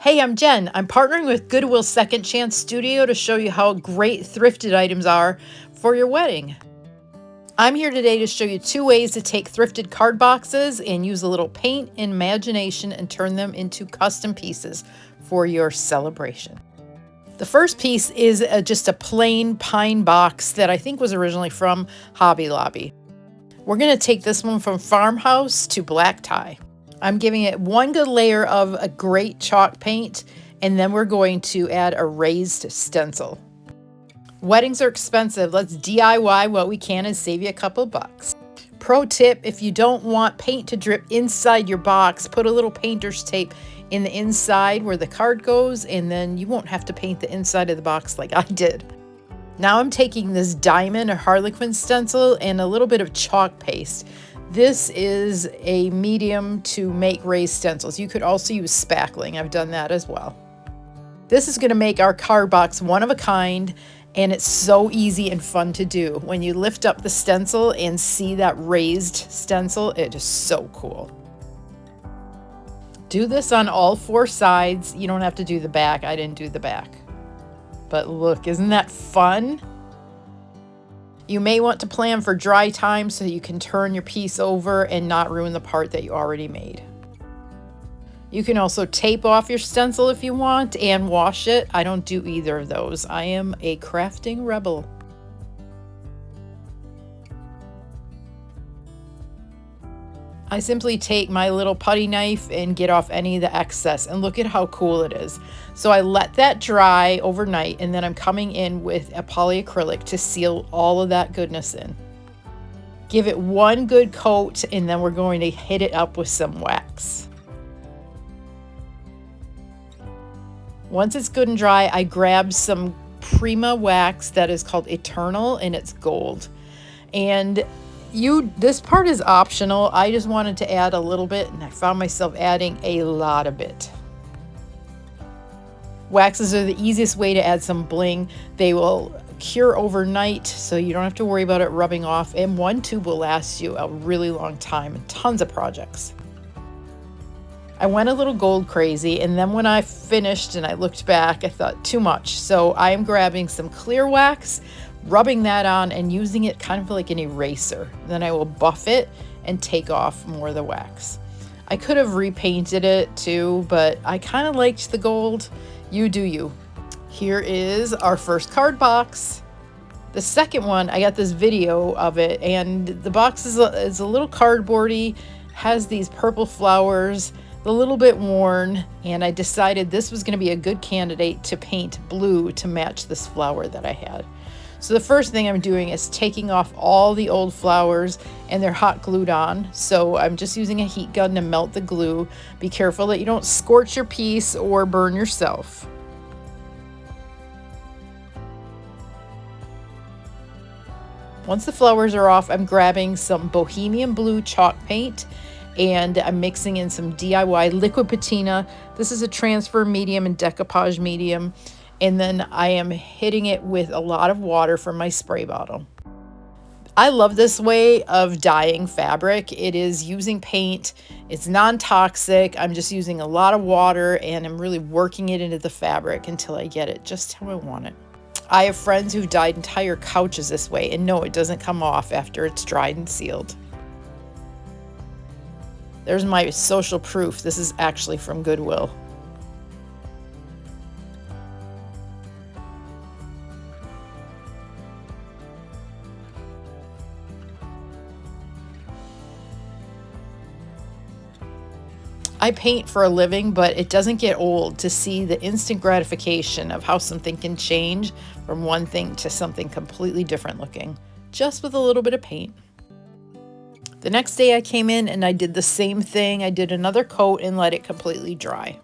Hey, I'm Jen. I'm partnering with Goodwill Second Chance Studio to show you how great thrifted items are for your wedding. I'm here today to show you 2 ways to take thrifted card boxes and use a little paint and imagination and turn them into custom pieces for your celebration. The first piece is just a plain pine box that I think was originally from Hobby Lobby. We're going to take this one from farmhouse to black tie. I'm giving it one good layer of a great chalk paint, and then we're going to add a raised stencil. Weddings are expensive. Let's DIY what we can and save you a couple bucks. Pro tip, if you don't want paint to drip inside your box, put a little painter's tape in the inside where the card goes, and then you won't have to paint the inside of the box like I did. Now I'm taking this diamond or harlequin stencil and a little bit of chalk paste. This is a medium to make raised stencils. You could also use spackling. I've done that as well. This is going to make our card box one of a kind, and it's so easy and fun to do. When you lift up the stencil and see that raised stencil, it is so cool. Do this on all 4 sides. You don't have to do the back. I didn't do the back. But look, isn't that fun? You may want to plan for dry time so you can turn your piece over and not ruin the part that you already made. You can also tape off your stencil if you want and wash it. I don't do either of those. I am a crafting rebel. I simply take my little putty knife and get off any of the excess, and look at how cool it is. So I let that dry overnight, and then I'm coming in with a polyacrylic to seal all of that goodness in. Give it one good coat, and then we're going to hit it up with some wax. Once it's good and dry, I grab some Prima wax that is called Eternal, and it's gold. And this part is optional. I just wanted to add a little bit, and I found myself adding a lot of it. Waxes are the easiest way to add some bling. They will cure overnight, so you don't have to worry about it rubbing off, and one tube will last you a really long time and tons of projects. I went a little gold crazy, and then when I finished and I looked back, I thought too much. So I am grabbing some clear wax, rubbing that on and using it kind of like an eraser. Then I will buff it and take off more of the wax. I could have repainted it too, but I kind of liked the gold. You do you. Here is our first card box. The second one, I got this video of it, and the box is a little cardboardy, has these purple flowers, a little bit worn, and I decided this was going to be a good candidate to paint blue to match this flower that I had. So the first thing I'm doing is taking off all the old flowers, and they're hot glued on. So I'm just using a heat gun to melt the glue. Be careful that you don't scorch your piece or burn yourself. Once the flowers are off, I'm grabbing some bohemian blue chalk paint, and I'm mixing in some DIY liquid patina. This is a transfer medium and decoupage medium. And then I am hitting it with a lot of water from my spray bottle. I love this way of dyeing fabric. It is using paint. It's non-toxic. I'm just using a lot of water, and I'm really working it into the fabric until I get it just how I want it. I have friends who've dyed entire couches this way, and no, it doesn't come off after it's dried and sealed. There's my social proof. This is actually from Goodwill. I paint for a living, but it doesn't get old to see the instant gratification of how something can change from one thing to something completely different looking, just with a little bit of paint. The next day I came in and I did the same thing. I did another coat and let it completely dry.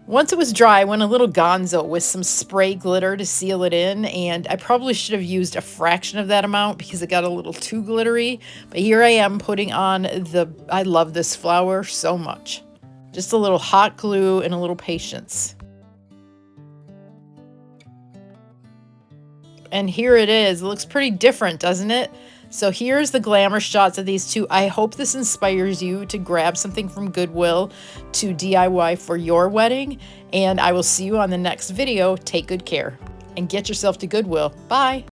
Once it was dry, I went a little gonzo with some spray glitter to seal it in, and I probably should have used a fraction of that amount because it got a little too glittery. But here I am putting on I love this flower so much. Just a little hot glue and a little patience. And here it is. It looks pretty different, doesn't it? So here's the glamour shots of these two. I hope this inspires you to grab something from Goodwill to DIY for your wedding. And I will see you on the next video. Take good care and get yourself to Goodwill. Bye.